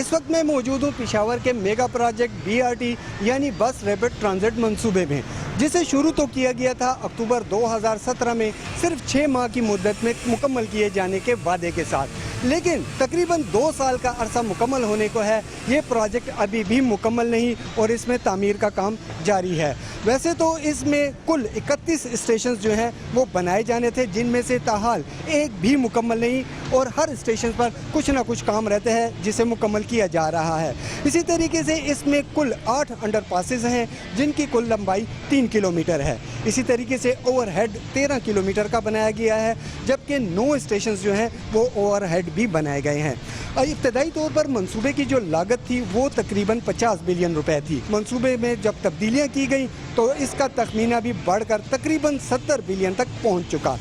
اس وقت میں موجود ہوں پشاور کے میگا پروجیکٹ BRT یعنی بس ریپڈ ٹرانزٹ منصوبے میں, جسے شروع تو کیا گیا تھا اکتوبر 2017 میں صرف 6 ماہ کی مدت میں مکمل کیے جانے کے وعدے کے ساتھ, لیکن تقریباً 2 سال کا عرصہ مکمل ہونے کو ہے. یہ پروجیکٹ ابھی بھی مکمل نہیں اور اس میں تعمیر کا کام جاری ہے. ویسے تو اس میں کل 31 اسٹیشنز جو ہیں وہ بنائے جانے تھے, جن میں سے تاحال ایک بھی مکمل نہیں, اور ہر اسٹیشن پر کچھ نہ کچھ کام رہتے ہیں جسے مکمل کیا جا رہا ہے. اسی طریقے سے اس میں کل 8 انڈر پاسز ہیں جن کی کل لمبائی 3 کلومیٹر ہے. اسی طریقے سے اوور ہیڈ 13 کلومیٹر کا بنایا گیا ہے, جبکہ 9 اسٹیشنز جو ہیں وہ اوور ہیڈ بھی بنائے گئے ہیں. ابتدائی طور پر منصوبے کی جو لاگت تھی وہ تقریباً 50 بلین روپے تھی. منصوبے میں جب تبدیلیاں کی گئیں تو اس کا تخمینہ بھی بڑھ کر تقریباً 70 بلین تک پہنچ چکا.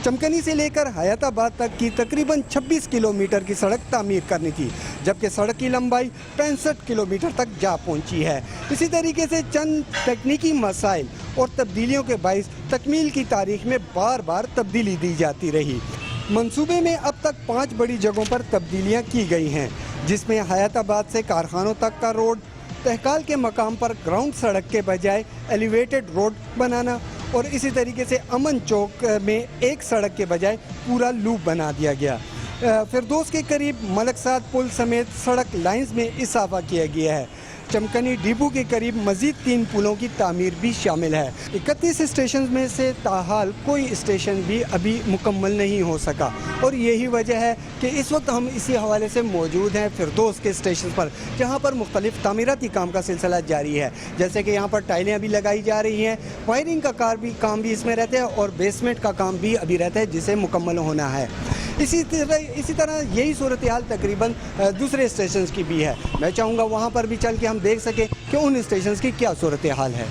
چمکنی سے لے کر حیات آباد تک کی تقریباً 26 کلومیٹر کی سڑک تعمیر کرنی تھی, جبکہ سڑک کی لمبائی 65 کلومیٹر تک جا پہنچی ہے. اسی طریقے سے چند تکنیکی مسائل اور تبدیلیوں کے باعث تکمیل کی تاریخ میں بار بار تبدیلی دی جاتی رہی۔ منصوبے میں اب تک 5 بڑی جگہوں پر تبدیلیاں کی گئی ہیں، جس میں حیات آباد سے کارخانوں تک کا روڈ، تہکال کے مقام پر گراؤنڈ سڑک کے بجائے ایلیویٹڈ روڈ بنانا، اور اسی طریقے سے امن چوک میں ایک سڑک کے بجائے پورا لوپ بنا دیا گیا۔ فردوس کے قریب ملک سعد پل سمیت سڑک لائنز میں اضافہ کیا گیا ہے۔ چمکنی ڈیپو کے قریب مزید 3 پلوں کی تعمیر بھی شامل ہے۔ 31 اسٹیشنز میں سے تاحال کوئی اسٹیشن بھی ابھی مکمل نہیں ہو سکا، اور یہی وجہ ہے کہ اس وقت ہم اسی حوالے سے موجود ہیں فردوس کے اسٹیشن پر، جہاں پر مختلف تعمیراتی کام کا سلسلہ جاری ہے، جیسے کہ یہاں پر ٹائلیں بھی لگائی جا رہی ہیں، وائرنگ کا کام بھی اس میں رہتا ہے، اور بیسمنٹ کا کام بھی ابھی رہتا ہے جسے مکمل ہونا ہے۔ اسی طرح یہی صورتحال تقریباً دوسرے اسٹیشنز کی بھی ہے۔ میں چاہوں گا وہاں پر بھی چل کے ہم دیکھ سکیں کہ ان اسٹیشنز کی کیا صورتحال ہے۔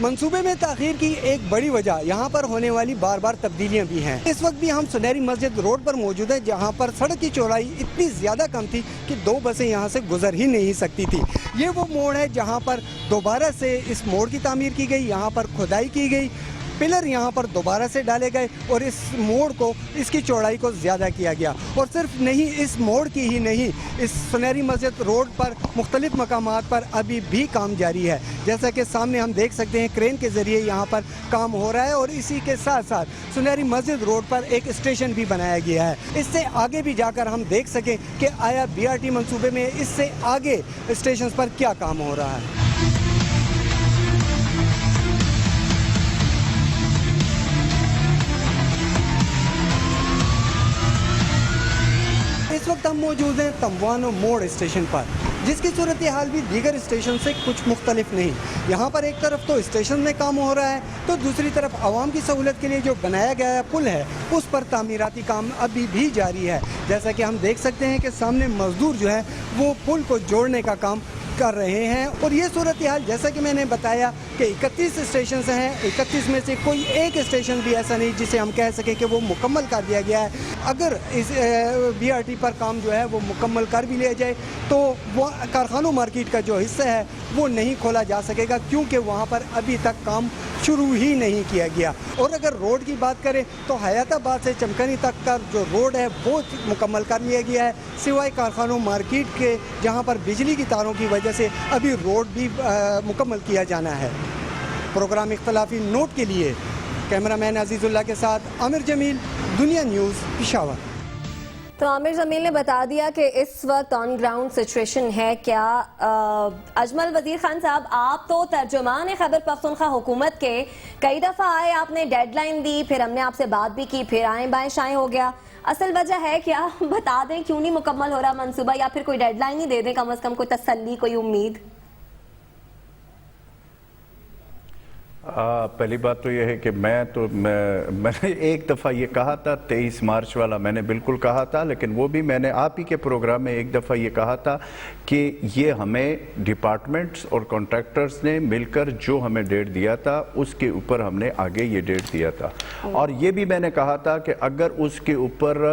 منصوبے میں تاخیر کی ایک بڑی وجہ یہاں پر ہونے والی بار بار تبدیلیاں بھی ہیں۔ اس وقت بھی ہم سنہری مسجد روڈ پر موجود ہیں، جہاں پر سڑک کی چوڑائی اتنی زیادہ کم تھی کہ 2 بسیں یہاں سے گزر ہی نہیں سکتی تھی۔ یہ وہ موڑ ہے جہاں پر دوبارہ سے اس موڑ کی تعمیر کی گئی، یہاں پر کھدائی کی گئی، پلر یہاں پر دوبارہ سے ڈالے گئے، اور اس موڑ کو، اس کی چوڑائی کو زیادہ کیا گیا۔ اور صرف نہیں اس موڑ کی ہی نہیں، اس سنہری مسجد روڈ پر مختلف مقامات پر ابھی بھی کام جاری ہے، جیسا کہ سامنے ہم دیکھ سکتے ہیں کرین کے ذریعے یہاں پر کام ہو رہا ہے، اور اسی کے ساتھ ساتھ سنہری مسجد روڈ پر ایک اسٹیشن بھی بنایا گیا ہے۔ اس سے آگے بھی جا کر ہم دیکھ سکیں کہ آیا BRT منصوبے میں اس سے آگے اسٹیشنز پر کیا کام ہو رہا ہے۔ اس وقت ہم موجود ہیں تموانو موڑ اسٹیشن پر، جس کی صورتحال بھی دیگر اسٹیشن سے کچھ مختلف نہیں۔ یہاں پر ایک طرف تو اسٹیشن میں کام ہو رہا ہے، تو دوسری طرف عوام کی سہولت کے لیے جو بنایا گیا پل ہے اس پر تعمیراتی کام ابھی بھی جاری ہے، جیسا کہ ہم دیکھ سکتے ہیں کہ سامنے مزدور جو ہے وہ پل کو جوڑنے کا کام کر رہے ہیں۔ اور یہ صورتحال جیسا کہ میں نے بتایا کہ 31 اسٹیشنز ہیں، 31 میں سے کوئی ایک اسٹیشن بھی ایسا نہیں جسے ہم کہہ سکیں کہ وہ مکمل کر دیا گیا ہے۔ اگر اس BRT پر کام جو ہے وہ مکمل کر بھی لیا جائے تو وہ کارخانوں مارکیٹ کا جو حصہ ہے وہ نہیں کھولا جا سکے گا، کیونکہ وہاں پر ابھی تک کام شروع ہی نہیں کیا گیا۔ اور اگر روڈ کی بات کریں تو حیات آباد سے چمکنی تک کا جو روڈ ہے وہ مکمل کر لیا گیا ہے، سوائے کارخانوں مارکیٹ کے، جہاں پر بجلی کی تاروں کی وجہ سے ابھی روڈ بھی مکمل کیا جانا ہے۔ پروگرام اختلافی نوٹ کے لیے کیمرہ مین عزیز اللہ کے ساتھ عامر جمیل، دنیا نیوز، پشاور۔ تو عامر جمیل نے بتا دیا کہ اس وقت آن گراؤنڈ سچویشن ہے کیا۔ اجمل وزیر خان صاحب، آپ تو ترجمان خیبر پختونخوا حکومت کے، کئی دفعہ آئے، آپ نے ڈیڈ لائن دی، پھر ہم نے آپ سے بات بھی کی، پھر آئیں بائیں شائیں ہو گیا، اصل وجہ ہے کیا؟ بتا دیں کیوں نہیں مکمل ہو رہا منصوبہ، یا پھر کوئی ڈیڈ لائن ہی دے دیں، کم از کم کوئی تسلی، کوئی امید۔ پہلی بات تو یہ ہے کہ میں نے ایک دفعہ یہ کہا تھا، 23 مارچ والا میں نے بالکل کہا تھا، لیکن وہ بھی میں نے آپ ہی کے پروگرام میں ایک دفعہ یہ کہا تھا کہ یہ ہمیں ڈپارٹمنٹس اور کانٹریکٹرز نے مل کر جو ہمیں ڈیٹ دیا تھا اس کے اوپر ہم نے آگے یہ ڈیٹ دیا تھا، اور یہ بھی میں نے کہا تھا کہ اگر اس کے اوپر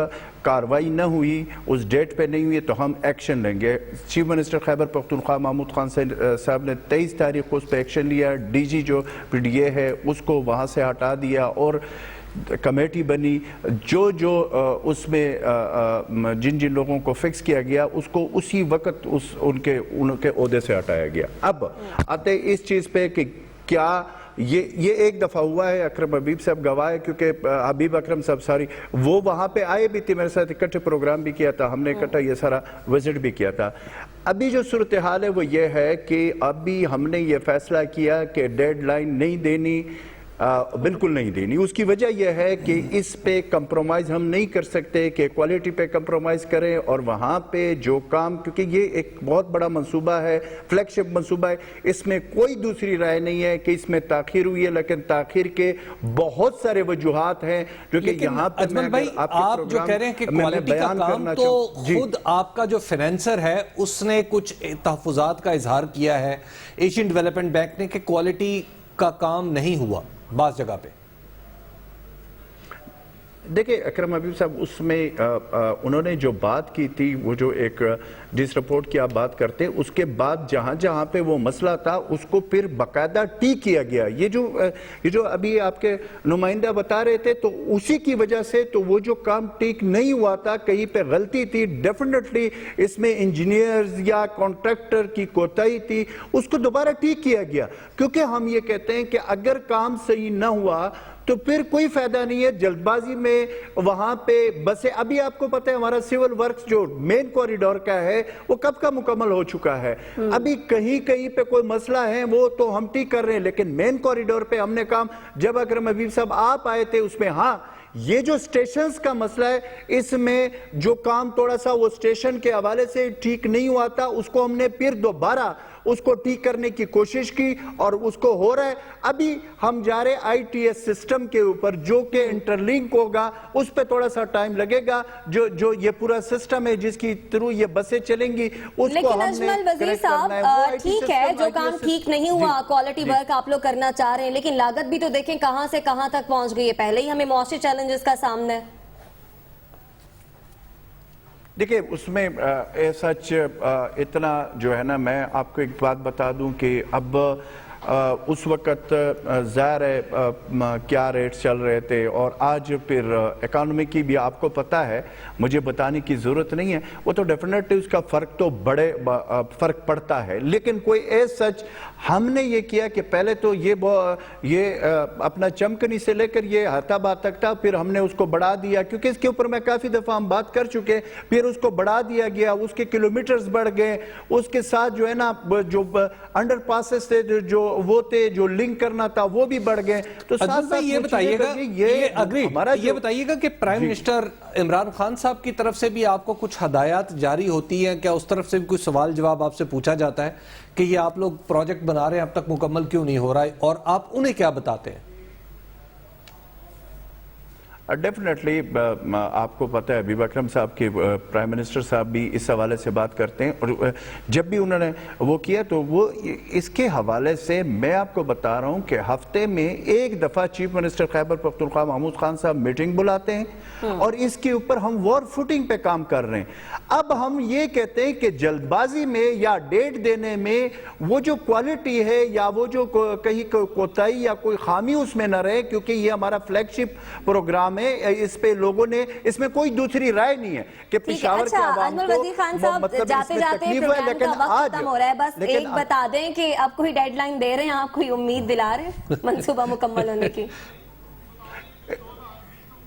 کاروائی نہ ہوئی، اس ڈیٹ پہ نہیں ہوئی تو ہم ایکشن لیں گے۔ چیف منسٹر خیبر پختونخوا محمود خان صاحب نے 23 تاریخ کو اس پہ ایکشن لیا، DG جو PDA ہے اس کو وہاں سے ہٹا دیا، اور کمیٹی بنی، جو اس میں جن لوگوں کو فکس کیا گیا اس کو اسی وقت ان کے عہدے سے ہٹایا گیا۔ اب آتے اس چیز پہ کہ کیا یہ ایک دفعہ ہوا ہے، اکرم حبیب صاحب گواہ ہے، کیونکہ حبیب اکرم صاحب وہ وہاں پہ آئے بھی تھے، میرے ساتھ اکٹھے پروگرام بھی کیا تھا، ہم نے اکٹھا یہ سارا وزٹ بھی کیا تھا۔ ابھی جو صورتحال ہے وہ یہ ہے کہ ابھی ہم نے یہ فیصلہ کیا کہ ڈیڈ لائن نہیں دینی، بالکل نہیں دینی۔ اس کی وجہ یہ ہے کہ اس پہ کمپرومائز ہم نہیں کر سکتے کہ کوالٹی پہ کمپرومائز کریں، اور وہاں پہ جو کام، کیونکہ یہ ایک بہت بڑا منصوبہ ہے، فلیگ شپ منصوبہ ہے، اس میں کوئی دوسری رائے نہیں ہے کہ اس میں تاخیر ہوئی ہے، لیکن تاخیر کے بہت سارے وجوہات ہیں جو کہ یہاں پر اجمل بھائی آپ جو کہہ رہے ہیں کہ کوالٹی کا کام، تو خود آپ کا جو فینانسر ہے اس نے کچھ تحفظات کا اظہار کیا ہے ایشین ڈیولپمنٹ بینک نے کہ کوالٹی کا کام نہیں ہوا بعض جگہ پہ۔ دیکھیں اکرم حبیب صاحب اس میں انہوں نے جو بات کی تھی وہ جو ایک جس رپورٹ کی آپ بات کرتے اس کے بعد جہاں جہاں پہ وہ مسئلہ تھا اس کو پھر باقاعدہ ٹھیک کیا گیا. یہ جو ابھی آپ کے نمائندہ بتا رہے تھے تو اسی کی وجہ سے تو وہ جو کام ٹھیک نہیں ہوا تھا, کہیں پہ غلطی تھی, ڈیفینیٹلی اس میں انجینئرز یا کانٹریکٹر کی کوتاہی تھی, اس کو دوبارہ ٹھیک کیا گیا. کیونکہ ہم یہ کہتے ہیں کہ اگر کام صحیح نہ ہوا تو پھر کوئی فائدہ نہیں ہے جلد بازی میں وہاں پہ بسیں. ابھی آپ کو پتہ ہے ہمارا سیول ورکس جو مین کوریڈور کا ہے وہ کب کا مکمل ہو چکا ہے. ابھی کہیں پہ کوئی مسئلہ ہے وہ تو ہم ٹھیک کر رہے ہیں, لیکن مین کوریڈور پہ ہم نے کام, جب اکرم حبیب صاحب آپ آئے تھے اس میں, ہاں یہ جو سٹیشنز کا مسئلہ ہے اس میں جو کام تھوڑا سا وہ سٹیشن کے حوالے سے ٹھیک نہیں ہوا تھا, اس کو ہم نے پھر دوبارہ اس کو ٹھیک کرنے کی کوشش کی اور اس کو ہو رہا ہے. ابھی ہم جا رہے آئی ٹی ایس سسٹم کے اوپر جو کہ انٹرلنک ہوگا, اس پہ تھوڑا سا ٹائم لگے گا. جو یہ پورا سسٹم ہے جس کی تھرو یہ بسیں چلیں گی اس کو لیکن ہم اجمل وزیر صاحب ٹھیک ہے جو کام ٹھیک نہیں ہوا, کوالٹی ورک آپ لوگ کرنا چاہ رہے ہیں, لیکن لاگت بھی تو دیکھیں کہاں سے کہاں تک پہنچ گئی ہے. پہلے ہی ہمیں معاشی چیلنجز کا سامنا ہے. دیکھیں اس میں سچ اتنا جو ہے نا, میں آپ کو ایک بات بتا دوں کہ اب اس وقت ظاہر ہے کیا ریٹس چل رہے تھے, اور آج پھر اکانومی کی بھی آپ کو پتہ ہے, مجھے بتانے کی ضرورت نہیں ہے, وہ تو ڈیفینیٹلی اس کا فرق تو فرق پڑتا ہے. لیکن کوئی سچ ہم نے یہ کیا کہ پہلے تو یہ اپنا چمکنی سے لے کر یہ حتاباد تک تھا, پھر ہم نے اس کو بڑھا دیا کیونکہ اس کے اوپر میں کافی دفعہ ہم بات کر چکے, پھر اس کو بڑھا دیا گیا, اس کے کلومیٹرز بڑھ گئے, اس کے ساتھ جو ہے نا جو انڈر پاسز تھے جو وہ تھے جو لنک کرنا تھا وہ بھی بڑھ گئے. تو ساتھ ساتھ یہ بتائیے گا کہ پرائم منسٹر عمران خان صاحب کی طرف سے بھی آپ کو کچھ ہدایات جاری ہوتی ہیں کیا؟ اس طرف سے بھی کچھ سوال جواب آپ سے پوچھا جاتا ہے کہ یہ آپ لوگ پروجیکٹ بنا رہے ہیں اب تک مکمل کیوں نہیں ہو رہا ہے, اور آپ انہیں کیا بتاتے ہیں؟ ڈیفینیٹلی آپ کو پتہ ہے حبیب اکرم صاحب کے پرائم منسٹر صاحب بھی اس حوالے سے بات کرتے ہیں, اور جب بھی انہوں نے وہ کیا تو وہ اس کے حوالے سے میں آپ کو بتا رہا ہوں کہ ہفتے میں ایک دفعہ چیف منسٹر خیبر پختونخوا محمود خان صاحب میٹنگ بلاتے ہیں اور اس کے اوپر ہم وار فوٹنگ پہ کام کر رہے ہیں. اب ہم یہ کہتے ہیں کہ جلد بازی میں یا ڈیٹ دینے میں وہ جو کوالٹی ہے یا وہ جو کہیں کوتاہی یا کوئی خامی اس میں نہ رہے, کیونکہ یہ ہمارا فلیگ شپ پروگرام ہے, اس پہ لوگوں نے اس میں کوئی دوسری رائے نہیں ہے کہ پشاور کے عوام کو وزیر خان صاحب جاتے جاتے پروگرام کا وقت ختم ہو رہا ہے, بس ایک بتا دیں کہ آپ کوئی ڈیڈ لائن دے رہے ہیں, آپ کوئی امید دلا رہے ہیں منصوبہ مکمل ہونے کی؟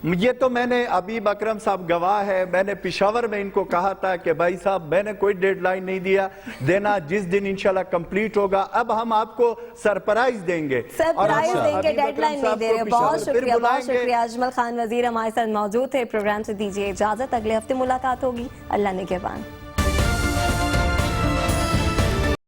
یہ تو میں نے حبیب اکرم صاحب گواہ ہے, میں نے پشاور میں ان کو کہا تھا کہ بھائی صاحب میں نے کوئی ڈیڈ لائن نہیں دینا جس دن انشاءاللہ کمپلیٹ ہوگا. اب ہم آپ کو سرپرائز دیں گے, ڈیڈ لائن نہیں دے رہے. بہت شکریہ اجمل خان وزیر ہمارے ساتھ موجود تھے. پروگرام سے دیجیے اجازت, اگلے ہفتے ملاقات ہوگی. اللہ نگہبان.